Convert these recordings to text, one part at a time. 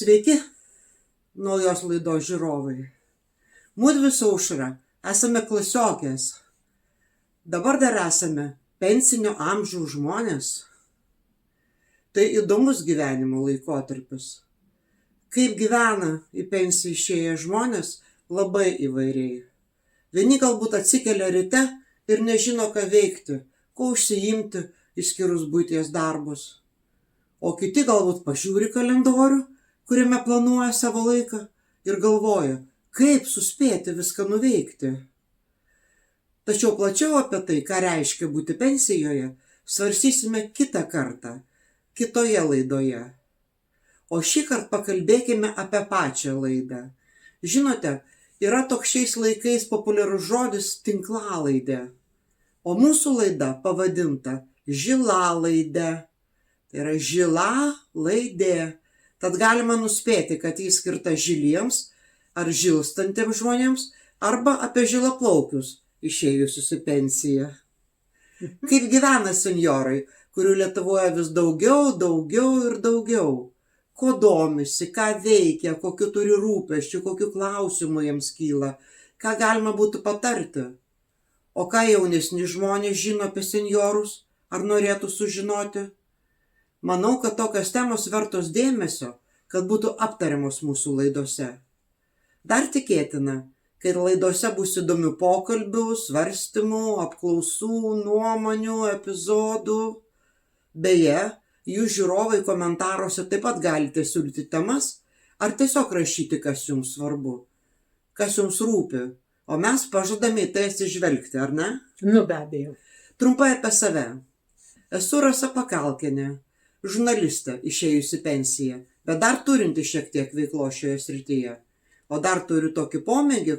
Sveiki, naujos laidos žiūrovai. Mudvi su Aušra esame klasiokės. Dabar dar esame pensinio amžiaus žmonės. Tai įdomus gyvenimo laikotarpis. Kaip gyvena į pensiją išėję žmonės, labai įvairiai. Vieni galbūt atsikelia ryte ir nežino, ką veikti, ko užsiimti, išskyrus buities darbus. O kiti galbūt pažiūri kalendorių, kuriame planuoja savo laiką ir galvoja, kaip suspėti viską nuveikti. Tačiau plačiau apie tai, ką reiškia būti pensijoje, svarstysime kitą kartą, kitoje laidoje. O šįkart pakalbėkime apie pačią laidą. Žinote, yra toks šiais laikais populiarus žodis tinklalaidė, o mūsų laida pavadinta žilalaidė. Tai yra žila laidė. Tad galima nuspėti, kad jis skirta žiliems ar žilstantiems žmonėms arba apie žilaplaukius išėjusius į pensiją. Kaip gyvena senjorai, kurių Lietuvoje vis daugiau ir daugiau. Ko domisi, ką veikia, kokiu turi rūpesčių, kokiu klausimu jiems kyla, ką galima būtų patarti. O ką jaunesni žmonės žino apie senjorus, ar norėtų sužinoti? Manau, kad tokios temos vertos dėmesio, kad būtų aptariamos mūsų laidose. Dar tikėtina, kad laidose bus įdomių pokalbių, svarstymų, apklausų, nuomonių, epizodų. Beje, jūs žiūrovai komentaruose taip pat galite siūlyti temas ar tiesiog rašyti, kas jums svarbu, kas jums rūpi, o mes pažadame į tai atsižvelgti, ar ne? Be abejo. Trumpai apie save. Esu Rasa Pakalkienė, žurnalistė išėjusi pensiją, bet dar turinti šiek tiek veiklos šioje srityje. O dar turiu tokį pomėgį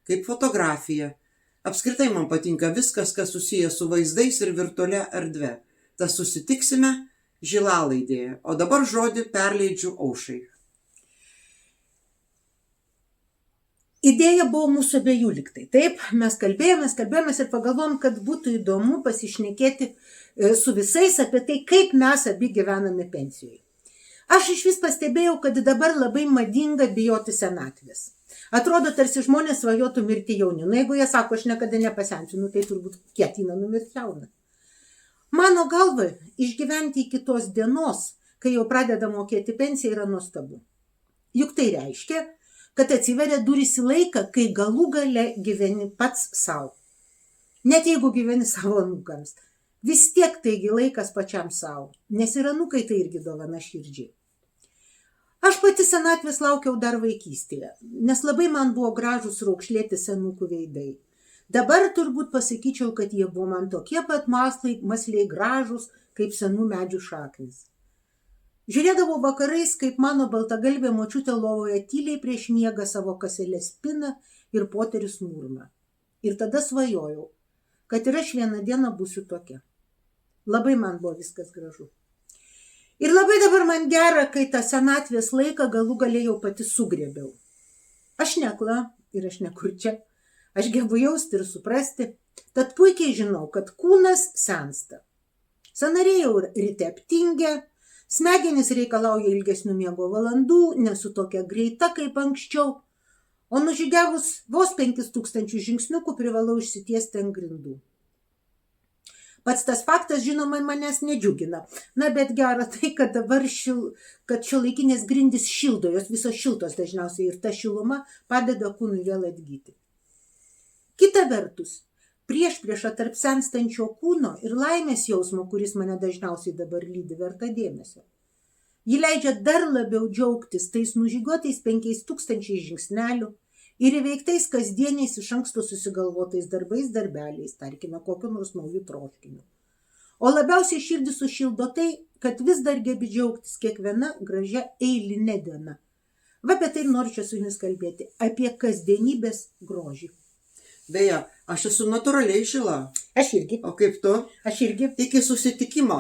kaip fotografija. Apskritai man patinka viskas, kas susijęs su vaizdais ir virtualia erdve. Tas susitiksime žilalaidėje. O dabar žodį perleidžiu Aušrai. Idėja buvo mūsų abiejų liktai. Taip, mes kalbėjomės ir pagalvom, kad būtų įdomu pasišnekėti su visais apie tai, kaip mes abi gyvename pensijoje. Aš išvis pastebėjau, kad dabar labai madinga bijoti senatvės. Atrodo, tarsi žmonės svajotų mirti jauni. Jeigu jie sako, aš niekada nepasensiu, tai turbūt ketina numirti jauna. Mano galva, išgyventi iki tos dienos, kai jau pradeda mokėti pensiją, yra nuostabu. Juk tai reiškia, kad atsiveria durys į laiką, kai galų gale gyveni pats savo. Net jeigu gyveni savo anūkams, vis tiek taigi laikas pačiam savo, nes ir anūkai tai irgi dovana širdžiai. Aš pati senatvės laukiau dar vaikystėje, nes labai man buvo gražus raukšlėti senukų veidai. Dabar turbūt pasakyčiau, kad jie buvo man tokie pat masliai gražus, kaip senų medžių šaknis. Žiūrėdavau vakarais, kaip mano baltagalvė močiutė lovoje tyliai prieš miegą savo kaselę spina ir poterius murma. Ir tada svajojau, kad ir aš vieną dieną būsiu tokia. Labai man buvo viskas gražu. Ir labai dabar man gera, kai tą senatvės laiką galų galėjau pati sugrėbiau. Aš nekla ir aš nekurčia. Aš gebu jausti ir suprasti, tad puikiai žinau, kad kūnas sensta. Sąnariai jau ryte aptingę, smegenys reikalauja ilgesnių miego valandų, nesu tokia greita kaip anksčiau, o nužygiavus vos 5000 žingsniukų privalau išsitiesti ant grindų. Pats tas faktas, žinoma, manęs nedžiugina. Bet gera tai, kad dabar šiuolaikinės grindys šildo, jos visos šiltos dažniausiai ir ta šiluma padeda kūnui vėl atgyti. Kita vertus, priešprieša tarp senstančio kūno ir laimės jausmo, kuris mane dažniausiai dabar lydi, verta dėmesio. Ji leidžia dar labiau džiaugtis tais nužygiuotais 5000 žingsnelių ir įveiktais kasdieniais iš anksto susigalvotais darbeliais, tarkime, kokiu nors naujų troškiniu. O labiausiai širdį sušildo tai, kad vis dar gebi džiaugtis kiekviena gražia eilinė diena. Apie tai noriu čia su jumis kalbėti, apie kasdienybės grožį. Beje, aš esu natūraliai žila. Aš irgi. O kaip tu? Aš irgi. Iki susitikimo